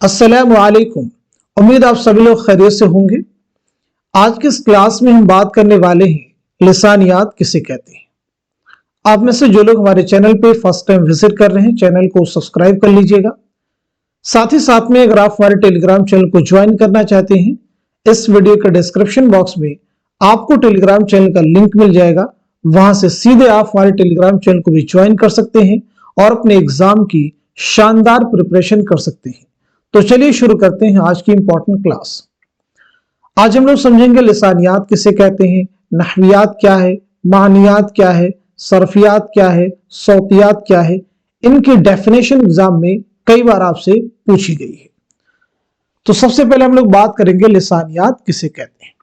अस्सलामु अलैकुम। उम्मीद आप सभी लोग खैरियत से होंगे। आज की इस क्लास में हम बात करने वाले हैं लिसानियात किसे कहते हैं। आप में से जो लोग हमारे चैनल पे फर्स्ट टाइम विजिट कर रहे हैं, चैनल को सब्सक्राइब कर लीजिएगा। साथ ही साथ में अगर आप हमारे टेलीग्राम चैनल को ज्वाइन करना चाहते हैं, इस वीडियो के डिस्क्रिप्शन बॉक्स में आपको टेलीग्राम चैनल का लिंक मिल जाएगा। वहां से सीधे आप हमारे टेलीग्राम चैनल को भी ज्वाइन कर सकते हैं और अपने एग्जाम की शानदार प्रिपरेशन कर सकते हैं। तो चलिए शुरू करते हैं आज की इंपॉर्टेंट क्लास। आज हम लोग समझेंगे लिसानियात किसे कहते हैं, नहवियात क्या है, मानियात क्या है, सरफियात क्या है, सौतियात क्या है। इनकी डेफिनेशन एग्जाम में कई बार आपसे पूछी गई है। तो सबसे पहले हम लोग बात करेंगे लिसानियात किसे कहते हैं।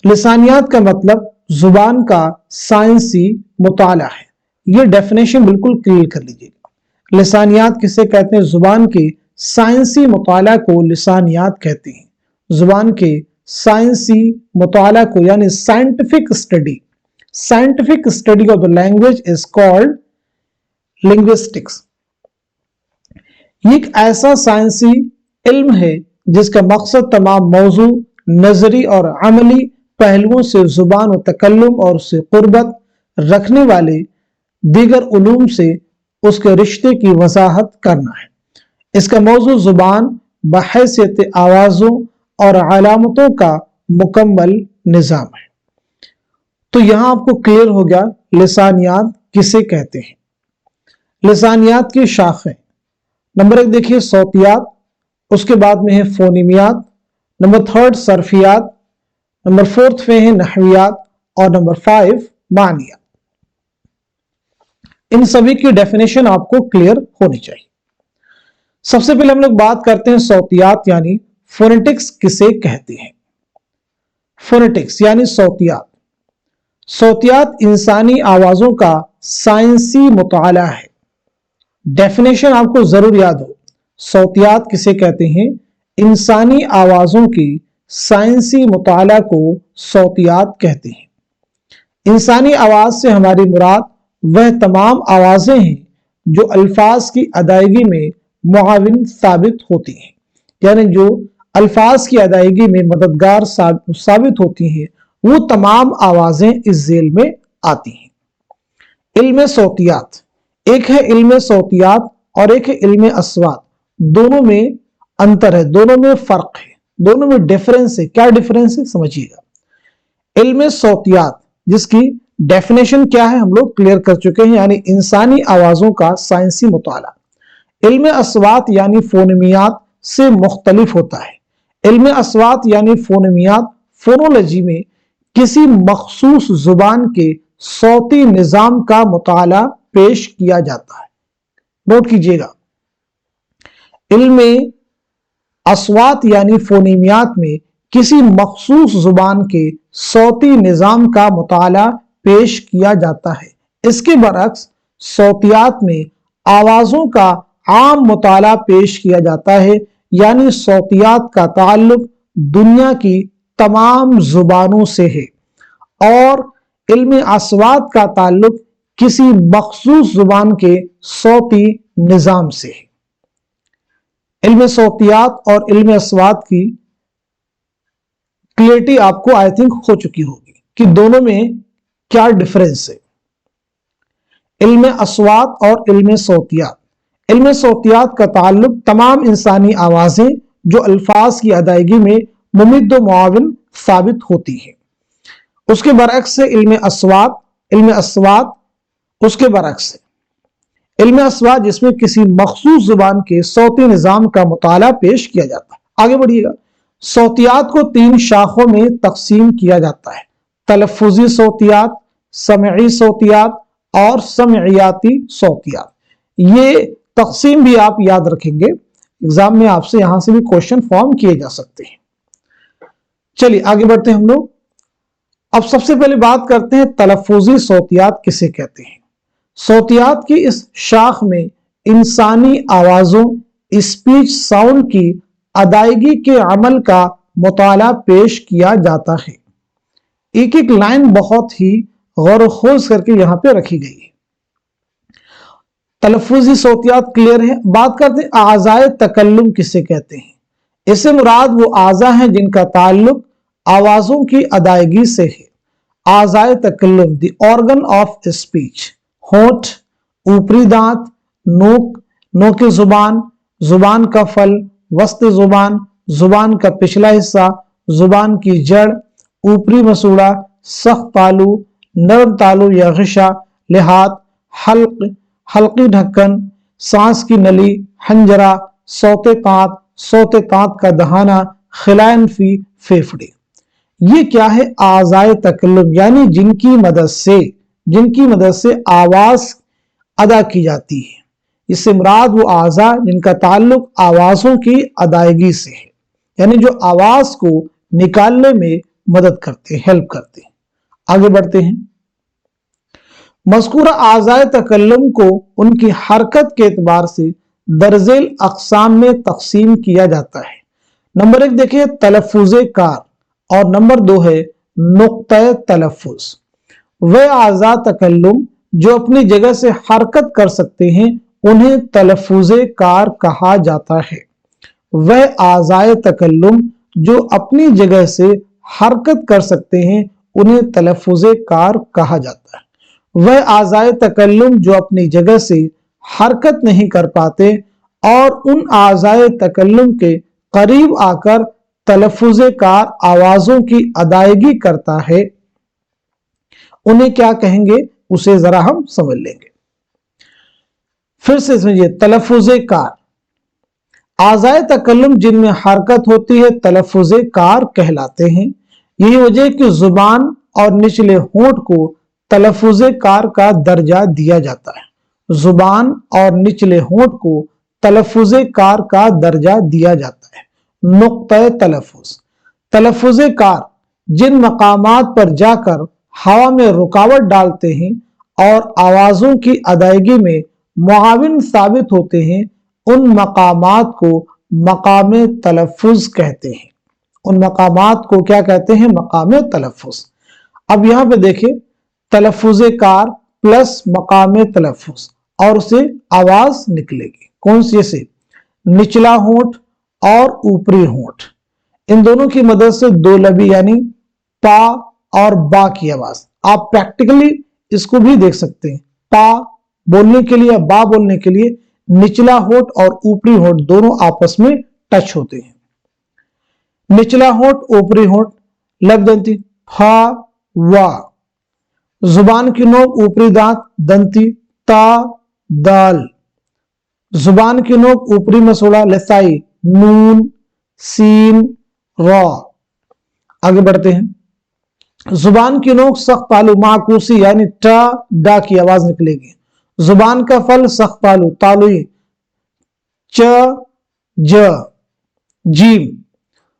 लिसानियात का मतलब जुबान का साइंसी मुताला है। ये डेफिनेशन बिल्कुल क्लियर कर लीजिएगा। लिसानियात किसे कहते हैं, जुबान के साइंसी मुताला को लिसानियात कहते हैं। जुबान के साइंसी मुताला को यानी scientific study of the language is called linguistics. ये एक ऐसा साइंसी इल्म है जिसका मकसद तमाम मौजू, नजरी और अमली पहलुओं से जुबान व तकल्लुम और उससे कुर्बत रखने वाले दीगर उलूम से उसके रिश्ते की वजाहत करना है। इसका मौजू जुबान बहैसियत आवाज़ों और अलामतों का मुकम्मल निज़ाम है। तो यहां आपको क्लियर हो गया लिसानियात किसे कहते हैं। लिसानियात की शाखें, नंबर 1 देखिए सौतियात, उसके बाद में है फोनीमियात, नंबर 3 सरफियात, नंबर 4 में है नहवियात और नंबर 5 मानियात। इन सभी की डेफिनेशन आपको क्लियर होनी चाहिए। सबसे पहले हम लोग बात करते हैं सौतियात यानी फोनेटिक्स किसे कहते हैं। फोनेटिक्स यानी सौतियात। सौतियात इंसानी आवाजों का साइंसी मुताला है। डेफिनेशन आपको जरूर याद हो। सौतियात किसे कहते हैं, इंसानी आवाजों की साइंसी मुताला को सौतियात कहते हैं। इंसानी आवाज से हमारी मुराद वह तमाम आवाजें हैं जो अल्फाज की अदायगी में मुआविन साबित होती हैं, यानी जो अल्फाज की अदायगी में मददगार साबित होती हैं, वो तमाम आवाजें इस झेल में आती हैं। इल्म सौतियात, एक है इल्म सौतियात और एक है इल्म अस्वात। दोनों में अंतर है, दोनों में फर्क है, दोनों में डिफरेंस है। क्या डिफरेंस है समझिएगा। इल्म सौतियात जिसकी डेफिनेशन क्या है हम लोग क्लियर कर चुके हैं, यानी इंसानी आवाजों का साइंसी मुताला। इल्म अस्वात यानी फोनेमियात से मुख्तलिफ होता है। इल्म अस्वात यानी फोनेमियात फोनोलॉजी में किसी मखसूस जुबान के सौती निजाम का मुताला पेश किया जाता है। नोट कीजिएगा, इल्म अस्वात यानी फोनेमियात में किसी मखसूस जुबान के सौती निजाम का मुताला पेश किया जाता है। इसके बरक्स सौतियात में आवाजों का आम मुताला पेश किया जाता है, यानी सौतियात का ताल्लुक दुनिया की तमाम जुबानों से है और इल्म अस्वात का ताल्लुक किसी मखसूस जुबान के सौती निजाम से है। इल्म सौतियात और इल्म अस्वात की क्लियरिटी आपको आई थिंक हो चुकी होगी कि दोनों में क्या डिफरेंस है। इल्म अस्वात और इल्म सौतियात। इल्म सौतियात का ताल्लुक तमाम इंसानी आवाजें जो अल्फाज की अदायगी में मुमिद व मुआविन साबित होती हैं। उसके बरक्स से इल्म अस्वात उसके बरक्स है। इल्म अस्वात जिसमें किसी मखसूस जुबान के सौती निजाम का मुताला पेश किया जाता है। आगे बढ़िएगा। सौतियात को 3 शाखों में तकसीम किया जाता है, तलफ़ुज़ी सौतियात, समई सौतियात और समइयाती सौतियात। ये तकसीम भी आप याद रखेंगे, एग्जाम में आपसे यहां से भी क्वेश्चन फॉर्म किए जा सकते हैं। चलिए आगे बढ़ते हैं हम लोग। अब सबसे पहले बात करते हैं तलफ़ुज़ी सौतियात किसे कहते हैं। सौतियात की इस शाख में इंसानी आवाजों, स्पीच साउंड की अदायगी के अमल का मुताला पेश किया जाता है। एक एक लाइन बहुत ही गौर खोज करके यहां पे रखी गई है। तलफ्फुज़ी सौतियात क्लियर है। बात करते हैं आज़ाए तकल्लुम किसे कहते हैं। इससे मुराद वो आज़ा हैं जिनका ताल्लुक आवाज़ों की अदायगी से है। आज़ाए तकल्लुम द ऑर्गन ऑफ स्पीच, होंठ, ऊपरी दांत, नोक, नोके जुबान, जुबान का फल, वस्त जुबान, जुबान का पिछला हिस्सा, जुबान की जड़, ऊपरी मसूड़ा, सख्त तालू, नरम तालू या ग़िशा, लिहात, हल्क, हल्की ढक्कन, सांस की नली, हंजरा, सौते तांत का दहाना, खिलायन फी, फेफड़े। ये क्या है? आज़ाए तकल्लुम, यानी जिनकी मदद से आवाज अदा की जाती है। इससे मुराद वो आज़ा जिनका ताल्लुक आवाजों की अदायगी से है, यानी जो आवाज को निकालने में मदद करते हैं, हेल्प करते हैं। आगे बढ़ते हैं। मज़कूरा आज़ाए तकल्लुम को उनकी हरकत के एतबार से दर्जेल अक़साम में तकसीम किया जाता है। नंबर 1 देखिए तलफ़्फ़ुज़े कार, और नंबर 2 है नुक्ते तलफ़्फ़ुज़। वह आज़ा तकल्लुम जो अपनी जगह से हरकत कर सकते हैं उन्हें तलफ़्फ़ुज़े कार कहा जाता है। वह आज़ाए तकल्लुम जो अपनी जगह से हरकत कर सकते हैं उन्हें तलफ़्फ़ुज़े कार कहा जाता है। वह आज़ाए तकल्लुम जो अपनी जगह से हरकत नहीं कर पाते और उन आज़ाए तकल्लुम के करीब आकर तलफ़्फ़ुज़े कार आवाज़ों की अदायगी करता है, उन्हें क्या कहेंगे उसे जरा हम समझ लेंगे। फिर से समझिए, तलफ़्फ़ुज़े कार, आज़ाए तकल्लुम जिनमें हरकत होती है तलफ़्फ़ुज़े कार कहलाते हैं। यही वजह कि जुबान और निचले होंठ को तलफ़्फ़ुज़े कार का दर्जा दिया जाता है। जुबान और निचले होंठ को तलफ़्फ़ुज़े कार का दर्जा दिया जाता है। नुक्ते तलफ़्फ़ुज़, तलफ़्फ़ुज़े कार जिन मकामात पर जाकर हवा में रुकावट डालते हैं और आवाज़ों की अदायगी में मुआविन साबित होते हैं, उन मकामात को मकामे तलफ़्फ़ुज़ कहते हैं। उन मकामात को क्या कहते हैं? मकामे तलफ़्फ़ुज़। अब यहां पे देखिए, तलफ़्फ़ुज़े कार प्लस मकामे तलफ़्फ़ुज़ और उसे आवाज निकलेगी। कौन सी? से निचला होंठ और ऊपरी होंठ, इन दोनों की मदद से दो लबी यानी पा और बा की आवाज। आप प्रैक्टिकली इसको भी देख सकते हैं। पा बोलने के लिए, बा बोलने के लिए निचला होंठ और ऊपरी होंठ दोनों आपस में टच होते हैं। निचला होंठ, ऊपरी होंठ, लब दंती हा वा, जुबान की नोक, ऊपरी दांत, दंती ता दाल, जुबान की नोक, ऊपरी मसूड़ा, लसाई नून सीन रा। आगे बढ़ते हैं। जुबान की नोक सख्त तालु माकूसी यानी टा डा की आवाज निकलेगी। जुबान का फल सख्त तालु तालुई च ज जीम।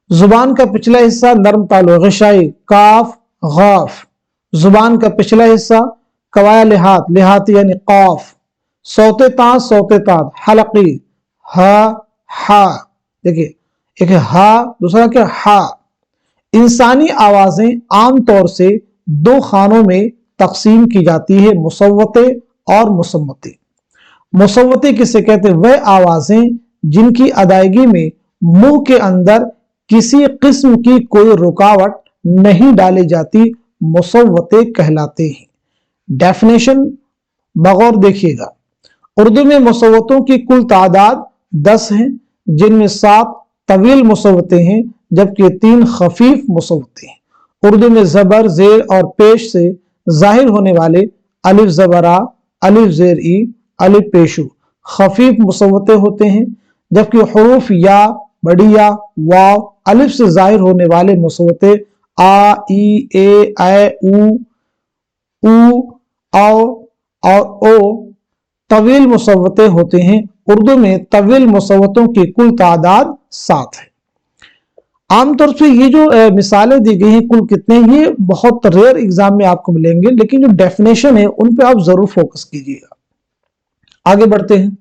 जुबान का पिछला हिस्सा नरम तालु ग़िशाई काफ गाफ। जुबान का पिछला हिस्सा कवाया लिहात लिहाती यानी काफ। सौते तांत हलकी हा हा। देखिए, एक है हा, दूसरा क्या? हा। इंसानी आवाजें आमतौर से दो खानों में तकसीम की जाती है, मुसव्वते और मुसम्मते। मुसव्वते किसे कहते हैं? वह आवाजें जिनकी अदायगी में मुंह के अंदर किसी किस्म की कोई रुकावट नहीं डाली जाती, मुसव्वते कहलाते हैं। डेफिनेशन बगौर देखिएगा। उर्दू में मुसव्वतों की कुल तादाद 10 हैं, जिनमें 7 तवील मुसव्वते हैं जबकि 3 खफीफ मुसव्वते हैं। उर्दू में जबर, जेर और पेश से जाहिर होने वाले अलिफ जबरा, अलिफ जेर ई, अलिफ पेशु खफीफ मुसव्वते होते हैं, जबकि हुरूफ या, बड़ी या, वाव, अलिफ से जाहिर होने वाले मुसव्वते आ, ई, ए, ऐ, ऊ, औ और ओ तवील मुसव्वते होते हैं। उर्दू में तवील मुसव्वतों की कुल तादाद 7 है। आमतौर से ये जो मिसालें दी गई हैं कुल कितने, ये बहुत रेयर एग्जाम में आपको मिलेंगे, लेकिन जो डेफिनेशन है उन पे आप जरूर फोकस कीजिएगा। आगे बढ़ते हैं।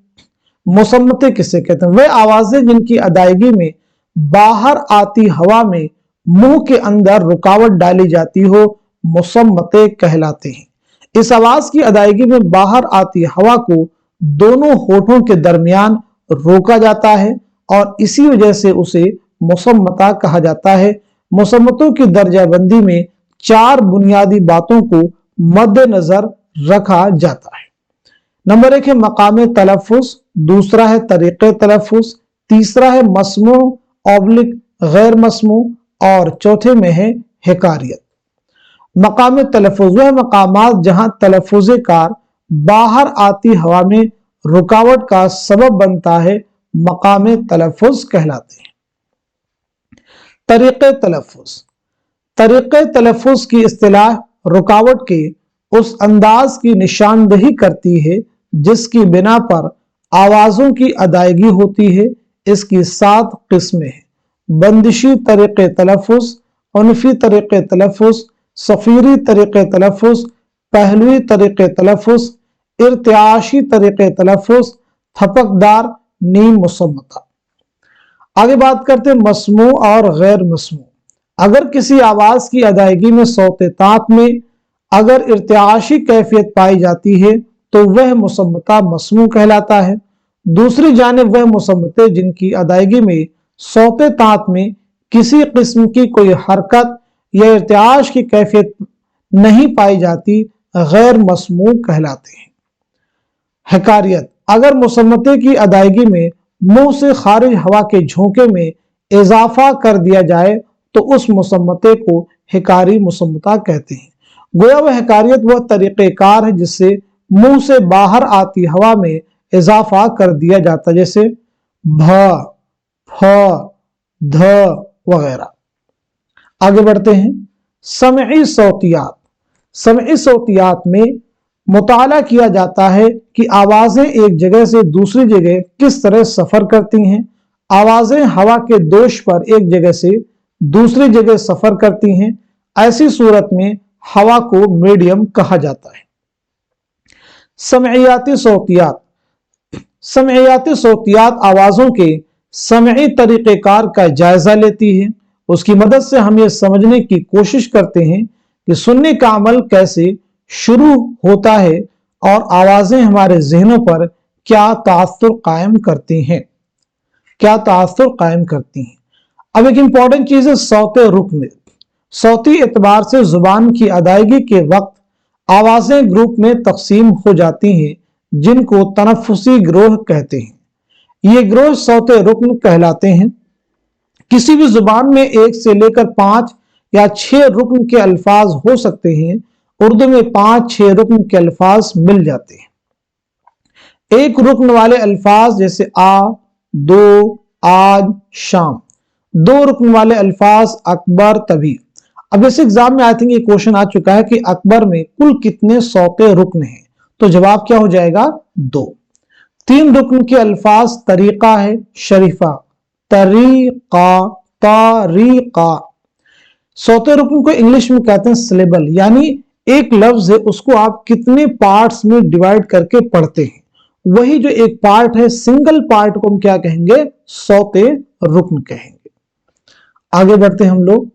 मुसम्मते किसे कहते हैं? वे आवाजें जिनकी अदायगी में बाहर आती हवा में मुंह के अंदर रुकावट डाली जाती हो, मुसम्मते कहलाते हैं। इस आवाज की अदायगी में बाहर आती हवा को दोनों होठों के दरमियान रोका जाता है और इसी वजह से उसे मुसम्मता कहा जाता है। मुसम्मतों की दर्जाबंदी में 4 बुनियादी बातों को मद्देनजर रखा जाता है। नंबर 1 है मकाम तलफ़ुज़, दूसरा है तरीक़े तलफ़ुज़, तीसरा है मस्मू ऑब्लिक गैर मस्मू और चौथे में है हिकारियत। मकाम तलफ़ुज़ वह मकामात जहां तलफ़ुज़ कार बाहर आती हवा में रुकावट का सबब बनता है, मकाम तलफ़ुज़ कहलाते हैं। तरीक़े तलफ़ुज़, तरीक़े तलफ़ुज़ की इस्तिलाह रुकावट के उस अंदाज की निशानदही करती है जिसकी बिना पर आवाज़ों की अदायगी होती है। इसकी 7 किस्में हैं: बंदिशी तरीक़े तलफ़ुज़, उनफी तरीक़े तलफ़ुज़, सफ़ीरी तरीक़े तलफ़ुज़, पहलवी तरीक़े तलफ़ुज़, इर्तियाशी तरीक़े तलफ़ुज़, थपकदार, नीम मुसम्मता। आगे बात करते हैं मस्मू और गैर मस्मू। अगर किसी आवाज की अदायगी में सौते तात में अगर इर्तियाशी कैफियत पाई जाती है तो वह मुसम्मता मस्मू कहलाता है। दूसरी जानिब वह मुसम्मते जिनकी अदायगी में सौते तात में किसी किस्म की कोई हरकत या इर्तियाश की कैफियत नहीं पाई जाती, गैर मस्मू कहलाते हैं। हिकारियत, अगर मुसम्मते की अदायगी में मुंह से खारिज हवा के झोंके में इजाफा कर दिया जाए तो उस मुसम्मते को हिकारी मुसम्मता कहते हैं। गोया वह हिकारियत वह तरीक़ेकार है जिससे मुंह से बाहर आती हवा में इजाफा कर दिया जाता है, जैसे भ, फ, ध वगैरह। आगे बढ़ते हैं समई सौतियात। समई सौतियात में मुताला किया जाता है कि आवाजें एक जगह से दूसरी जगह किस तरह सफर करती हैं। आवाजें हवा के दोष पर एक जगह से दूसरी जगह सफर करती हैं। ऐसी सूरत में हवा को मीडियम कहा जाता है। समईयाती सौतियात, समईयाती सौतियात आवाजों के समई तरीक़ेकार का जायजा लेती है। उसकी मदद से हम ये समझने की कोशिश करते हैं कि सुनने का अमल कैसे शुरू होता है और आवाजें हमारे ज़हनों पर क्या तासुर कायम करती हैं, क्या तासुर कायम करती हैं। अब एक इंपॉर्टेंट चीज है सौते रुक्न। सौती एतबार से जुबान की अदायगी के वक्त आवाजें ग्रुप में तकसीम हो जाती हैं जिनको तनफ्फुसी ग्रोह कहते हैं। ये ग्रोह सौते रुक्न कहलाते हैं। किसी भी जुबान में 1 से लेकर 5 या 6 रुक्न के अल्फाज हो सकते हैं। उर्दू में 5-6 रुक्न के अल्फाज मिल जाते हैं। एक रुक्न वाले अल्फाज जैसे आ, दो, आज, शाम। 2 रुक्न वाले अल्फाज अकबर, तभी। अब इस एग्जाम में आई थिंक ये क्वेश्चन आ चुका है कि अकबर में कुल कितने सौते रुक्न हैं, तो जवाब क्या हो जाएगा 2। 3 रुक्न के अल्फाज तरीका है, शरीफा, तरीका, तारीका। सौते रुक्न को इंग्लिश में कहते हैं सिलेबल, यानी एक लफ्ज है उसको आप कितने पार्ट्स में डिवाइड करके पढ़ते हैं, वही जो एक पार्ट है सिंगल पार्ट को हम क्या कहेंगे, सौते रुक्न कहेंगे। आगे बढ़ते हैं हम लोग।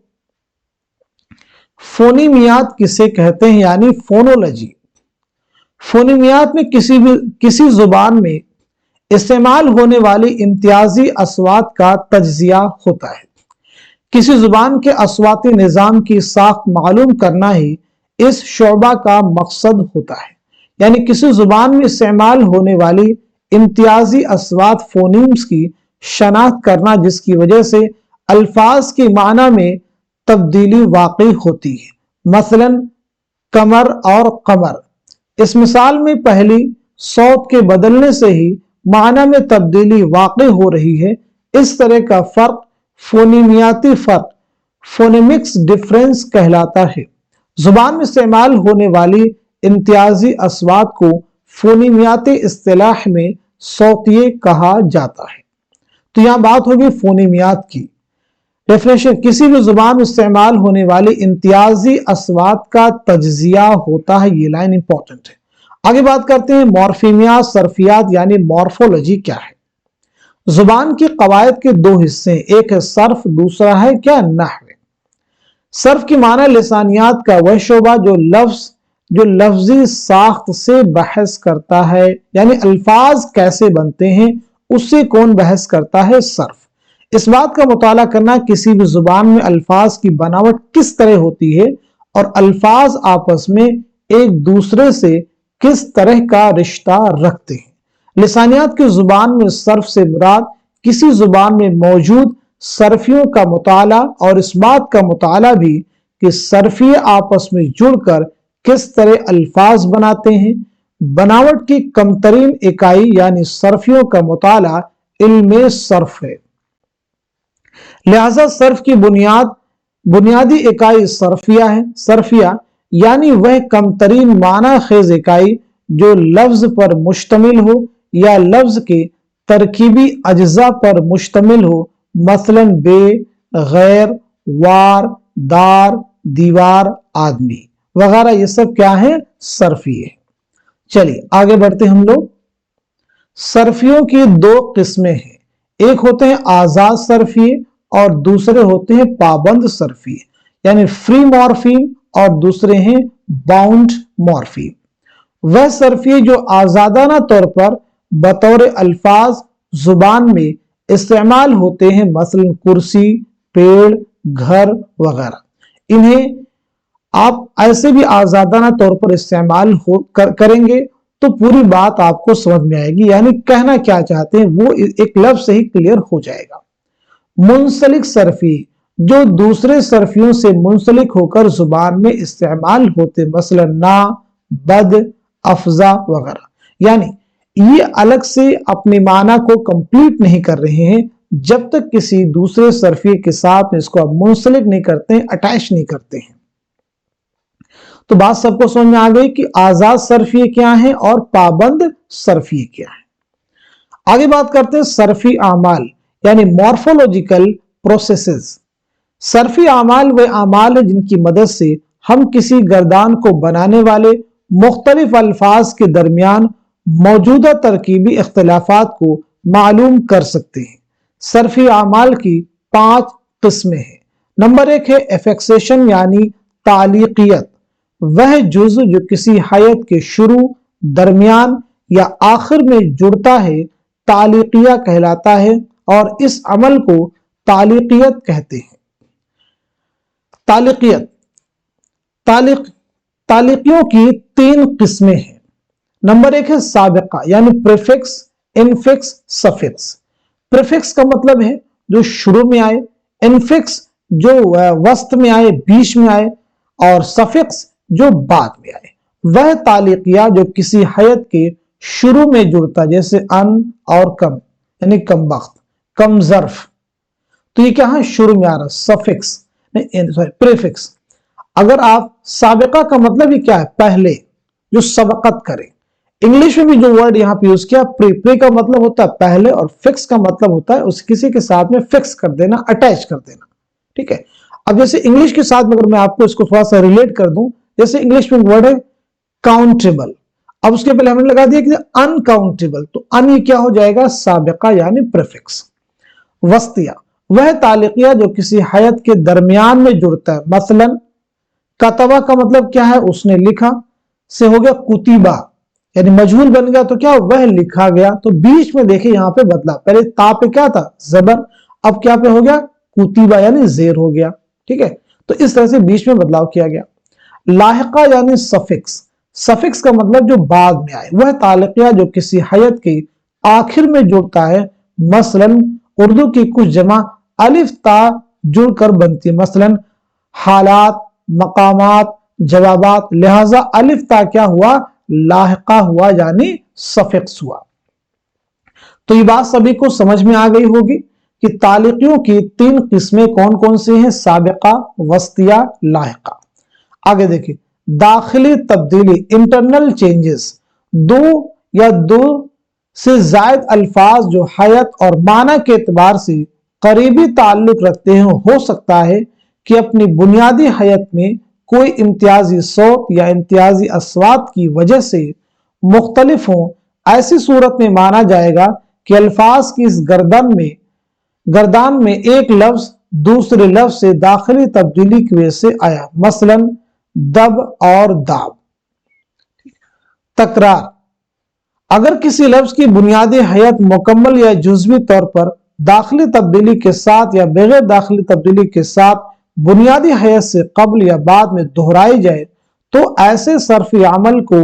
फोनीमियात किसे कहते हैं, यानी फोनोलॉजी। फोनीमियात में किसी जुबान में इस्तेमाल होने वाली इम्तियाजी अस्वात का तज्जिया होता है। किसी जुबान के अस्वाती निज़ाम की साख्त मालूम करना ही इस शोबा का मकसद होता है। यानी किसी जुबान में इस्तेमाल होने वाली इम्तियाजी अस्वात फोनीम्स की शनाख्त करना जिसकी वजह से अल्फाज की माना में तब्दीली वाक़ई होती है। मसलन कमर और कमर, इस मिसाल में पहली सौत के बदलने से ही माना में तब्दीली वाक़ई हो रही है। इस तरह का फर्क फोनीमियाती फर्क, फोनेमिक्स डिफरेंस कहलाता है। जुबान में इस्तेमाल होने वाली इम्तियाजी अस्वात को फोनीमियाती इस्तिलाह में सौतिये कहा जाता है। तो यहां बात होगी फोनीमियात की। डेफिनेशन, किसी भी जुबान में इस्तेमाल होने वाली इम्तियाजी अस्वात का तज्जिया होता है। ये लाइन इंपॉर्टेंट है। आगे बात करते हैं मॉर्फीमिया सर्फियात, यानी मॉर्फोलॉजी क्या है। जुबान की कवायद के 2 हिस्से, एक है सर्फ, दूसरा है क्या, नहव। सर्फ की माना लिसानियात का वह शोबा जो लफ्ज جو لفظی ساخت سے بحث کرتا ہے، یعنی الفاظ کیسے بنتے ہیں اس سے کون بحث کرتا ہے؟ صرف۔ اس بات کا مطالعہ کرنا کسی بھی زبان میں الفاظ کی بناوٹ کس طرح ہوتی ہے اور الفاظ آپس میں ایک دوسرے سے کس طرح کا رشتہ رکھتے ہیں۔ لسانیات کی زبان میں صرف سے مراد کسی زبان میں موجود صرفیوں کا مطالعہ اور اس بات کا مطالعہ بھی کہ صرفی آپس میں جڑ کر کس طرح الفاظ بناتے ہیں۔ بناوٹ کی کم ترین اکائی یعنی صرفیوں کا مطالعہ علم صرف ہے، لہذا صرف کی بنیادی اکائی صرفیہ ہے۔ صرفیہ یعنی وہ کم ترین معنی خیز اکائی جو لفظ پر مشتمل ہو یا لفظ کے ترکیبی اجزاء پر مشتمل ہو، مثلا بے، غیر، وار، دار، دیوار، آدمی وغیرہ، یہ سب کیا ہیں؟ صرفیے۔ چلیے آگے بڑھتے ہم لوگ۔ صرفیوں کی دو قسمیں ہیں، ایک ہوتے ہیں آزاد صرفیے اور دوسرے ہوتے ہیں پابند صرفیے، یعنی فری مورفیم، اور دوسرے ہیں باؤنڈ مورفیم۔ وہ صرفیے جو آزادانہ طور پر بطور الفاظ زبان میں استعمال ہوتے ہیں، مثلا کرسی، پیڑ، گھر وغیرہ، انہیں آپ ایسے بھی آزادانہ طور پر استعمال کریں گے تو پوری بات آپ کو سمجھ میں آئے گی، یعنی کہنا کیا چاہتے ہیں وہ ایک لفظ سے ہی کلیئر ہو جائے گا۔ منسلک صرفی جو دوسرے صرفیوں سے منسلک ہو کر زبان میں استعمال ہوتے، مثلا نا، بد، افزا وغیرہ، یعنی یہ الگ سے اپنے معنی کو کمپلیٹ نہیں کر رہے ہیں جب تک کسی دوسرے صرفیے کے ساتھ اس کو منسلک نہیں کرتے ہیں، اٹیچ نہیں کرتے ہیں۔ تو بات سب کو سمجھ میں آ گئی کہ آزاد صرفیے کیا ہیں اور پابند صرفیے کیا ہیں۔ آگے بات کرتے ہیں صرفی اعمال یعنی مورفولوجیکل پروسیسز۔ صرفی اعمال وہ اعمال ہیں جن کی مدد سے ہم کسی گردان کو بنانے والے مختلف الفاظ کے درمیان موجودہ ترکیبی اختلافات کو معلوم کر سکتے ہیں۔ صرفی اعمال کی 5 قسمیں ہیں۔ نمبر 1 ہے ایفیکسیشن یعنی تعلیقیت، وہ جز جو کسی حیت کے شروع، درمیان یا آخر میں جڑتا ہے تعلیقیہ کہلاتا ہے، اور اس عمل کو تعلیقیت کہتے ہیں۔ تعلیقیوں کی 3 قسمیں ہیں۔ نمبر 1 ہے سابقہ یعنی پریفکس، انفکس، سفکس۔ پریفکس کا مطلب ہے جو شروع میں آئے، انفکس جو وسط میں آئے، بیچ میں آئے، اور سفکس جو بعد میں آئے۔ وہ تعلیقیہ جو کسی حیت کے شروع میں جڑتا، جیسے ان اور کم، یعنی کم بخت، کم ظرف، تو یہ کیا ہے؟ شروع میں آ رہا، سفکس پریفکس۔ اگر آپ سابقہ کا مطلب ہی کیا ہے؟ پہلے، جو سبقت کرے۔ انگلش میں بھی جو ورڈ یہاں پہ یوز کیا، پری کا مطلب ہوتا ہے پہلے، اور فکس کا مطلب ہوتا ہے اس کسی کے ساتھ میں فکس کر دینا، اٹیچ کر دینا، ٹھیک ہے۔ اب جیسے انگلش کے ساتھ اگر میں آپ کو اس کو تھوڑا سا ریلیٹ کر دوں، جیسے انگلش میں ورڈ ہے کاؤنٹیبل، اب اس کے پہلے ہم نے لگا دیا کہ انکاؤنٹیبل، تو ان یہ کیا ہو جائے گا؟ سابقہ یعنی پریفکس۔ وسطیہ وہ تعلیقیہ جو کسی حیت کے درمیان میں جڑتا ہے، مثلا کتبہ کا مطلب کیا ہے؟ اس نے لکھا، سے ہو گیا کتیبہ، یعنی مجہول بن گیا، تو کیا وہ لکھا گیا، تو بیچ میں دیکھیں یہاں پہ بدلا، پہلے تا پہ کیا تھا؟ زبر، اب کیا پہ ہو گیا؟ کتیبہ یعنی زیر ہو گیا، ٹھیک ہے۔ تو اس طرح سے بیچ میں بدلاؤ کیا گیا۔ لاحقہ یعنی سفکس، سفکس کا مطلب جو بعد میں آئے، وہ تعلیقیہ جو کسی حیت کے آخر میں جڑتا ہے، مثلا اردو کی کچھ جمع الف تا جڑ کر بنتی، مثلا حالات، مقامات، جوابات، لہذا الف تا کیا ہوا؟ لاحقہ ہوا، یعنی سفکس ہوا۔ تو یہ بات سبھی کو سمجھ میں آ گئی ہوگی کہ تعلیقیوں کی 3 قسمیں کون کون سی ہیں؟ سابقہ، وسطیہ، لاحقہ۔ آگے دیکھیں، داخلی تبدیلی، انٹرنل چینجز، 2 یا 2 سے زائد الفاظ جو حیت اور معنی کے اعتبار سے قریبی تعلق رکھتے ہیں، ہو سکتا ہے کہ اپنی بنیادی حیت میں کوئی امتیازی صوت یا امتیازی اصوات کی وجہ سے مختلف ہوں۔ ایسی صورت میں مانا جائے گا کہ الفاظ کی اس گردان میں ایک لفظ دوسرے لفظ سے داخلی تبدیلی کی وجہ سے آیا، مثلا دب اور داب۔ तकरार, अगर किसी लफ्ज की बुनियादी हैत मुकम्मल या जुज़वी तौर पर दाखिली तब्दीली के साथ या बगैर दाखिली तब्दीली के साथ बुनियादी हैत से कबल या बाद में दोहराई जाए तो ऐसे सर्फ़ी अमल को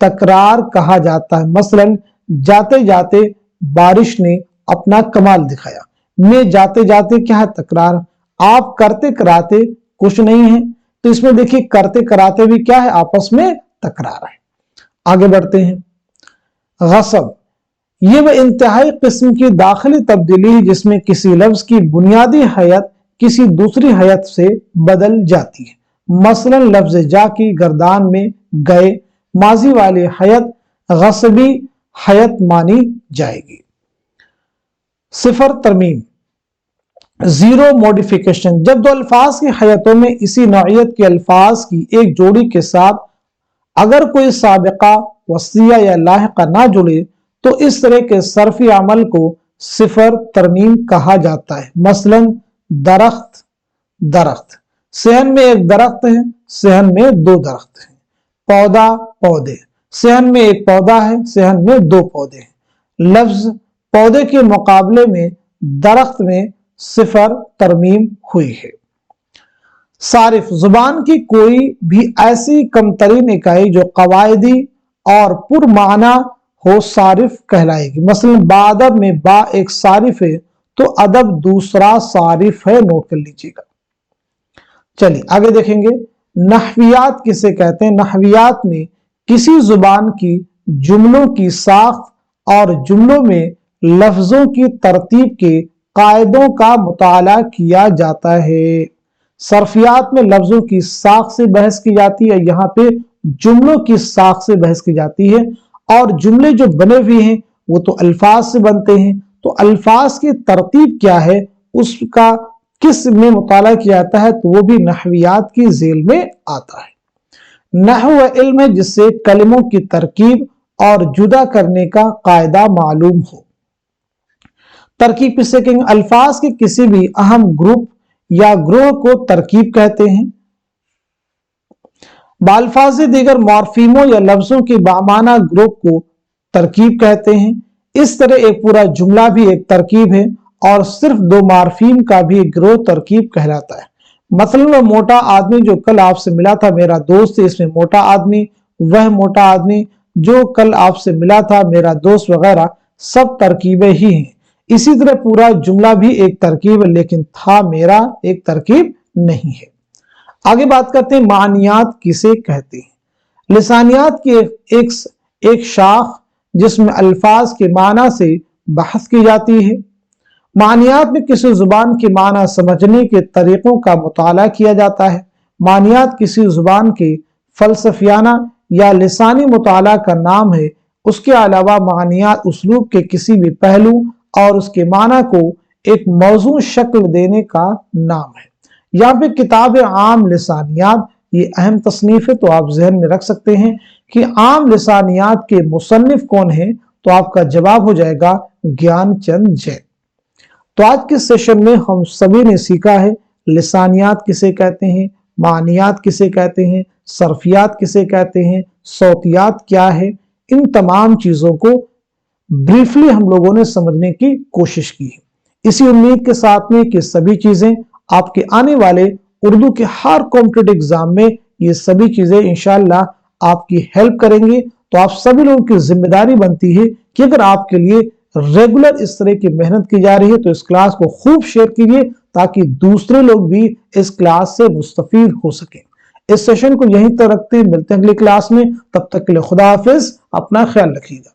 तकरार कहा जाता है। मसलन जाते जाते बारिश ने अपना कमाल दिखाया, में जाते जाते क्या है? तकरार। आप करते कराते कुछ नहीं है, तो इसमें देखिए करते कराते भी क्या है? आपस में तकरार है। आगे बढ़ते हैं। गसब, ये वह इंतहाई किस्म की दाखिली तब्दीली है जिसमें किसी लफ्ज की बुनियादी हैत किसी दूसरी हैत से बदल जाती है। मसलन लफ्ज जा की गर्दान में गए, माजी वाली हैत गसबी हैत मानी जाएगी। सिफर तरमीम, जीरो मॉडिफिकेशन, जब दो अल्फाज की हैतों में इसी नौइयत के अल्फाज की एक जोड़ी के साथ अगर कोई साबिका, वसिया या लाहिका ना जुड़े तो इस तरह के सर्फी अमल को सिफर तरमीम कहा जाता है। मसलन दरख्त, दरख्त, सेहन में एक दरख्त है, सेहन में दो दरख्त हैं। पौधा, पौधे, सेहन में एक पौधा है, सेहन में दो पौधे हैं। लफ्ज पौधे के मुकाबले में दरख्त में सिफर तरमीम हुई है। सारिफ, जुबान की कोई भी ऐसी कमतरीन इकाई जो कवायदी और पुरमाना हो सारिफ कहलाएगी। मसलन बादब में बा एक सारिफ है तो अदब दूसरा सारिफ है, नोट कर लीजिएगा। चलिए आगे देखेंगे। नहवियात किसे कहते हैं? नहवियात में किसी जुबान की जुमलों की साख्त और जुमलों में लफ्जों की तरतीब के कायदों का मुताला किया जाता है। सर्फियात में लफ्जों की साख से बहस की जाती है, यहाँ पे जुमलों की साख से बहस की जाती है। और जुमले जो बने हुए हैं वो तो अल्फाज से बनते हैं, तो अल्फाज की तरतीब क्या है उसका किस में मुताला किया जाता है, तो वो भी नहवियात की झेल में आता है। नहव वह इल्म है जिससे कलमों की तरकीब और जुदा करने का कायदा मालूम हो। तरकीब किसे कहेंगे? अल्फाज के किसी भी अहम ग्रुप या ग्रोह को तरकीब कहते हैं। बाल्फाज दीगर मॉर्फीमों या लफ्जों के बामाना ग्रुप को तरकीब कहते हैं। इस तरह एक पूरा जुमला भी एक तरकीब है और सिर्फ दो मार्फीम का भी एक ग्रोह तरकीब कहलाता है। मतलब वह मोटा आदमी जो कल आपसे मिला था, मेरा दोस्त, इसमें मोटा आदमी, वह मोटा आदमी जो कल आपसे मिला था, मेरा दोस्त वगैरह सब तरकीबें ही हैं। इसी तरह पूरा जुमला भी एक तरकीब है, लेकिन था मेरा एक तरकीब नहीं है। आगे बात करते हैं मानियात किसे कहते हैं। लिसानियात की एक शाख जिसमें अल्फाज के माना से बहस की जाती है। मानियात में किसी जुबान के माना समझने के तरीकों का मुताला किया जाता है। मानियात किसी जुबान के फलसफियाना या लिसानी मुताला का नाम है। उसके अलावा मानियात उसलूब के किसी भी पहलू और उसके माना को एक मौजू शक्ल देने का नाम है। यहाँ पे किताब आम लिसानियात, ये अहम तसनीफ है, तो आप जहन में रख सकते हैं कि आम लिसानियात के मुसन्निफ कौन है, तो आपका जवाब हो जाएगा ज्ञानचंद जैन। तो आज के सेशन में हम सभी ने सीखा है लिसानियात किसे कहते हैं, मानियात किसे कहते हैं, सर्फियात किसे कहते हैं, सौतियात क्या है। इन तमाम चीजों को ब्रीफली हम लोगों ने समझने की कोशिश की है। इसी उम्मीद के साथ में कि सभी चीजें आपके आने वाले उर्दू के हर कॉम्पिटिटिव एग्जाम में ये सभी चीजें इंशाअल्लाह आपकी हेल्प करेंगे। तो आप सभी लोगों की जिम्मेदारी बनती है कि अगर आपके लिए रेगुलर इस तरह की मेहनत की जा रही है तो इस क्लास को खूब शेयर कीजिए ताकि दूसरे लोग भी इस क्लास से मुस्तफीद हो सकें। इस सेशन को यहीं तक रखते हैं, मिलते हैं अगली क्लास में। तब तक के लिए खुदा हाफिज, अपना ख्याल रखिएगा।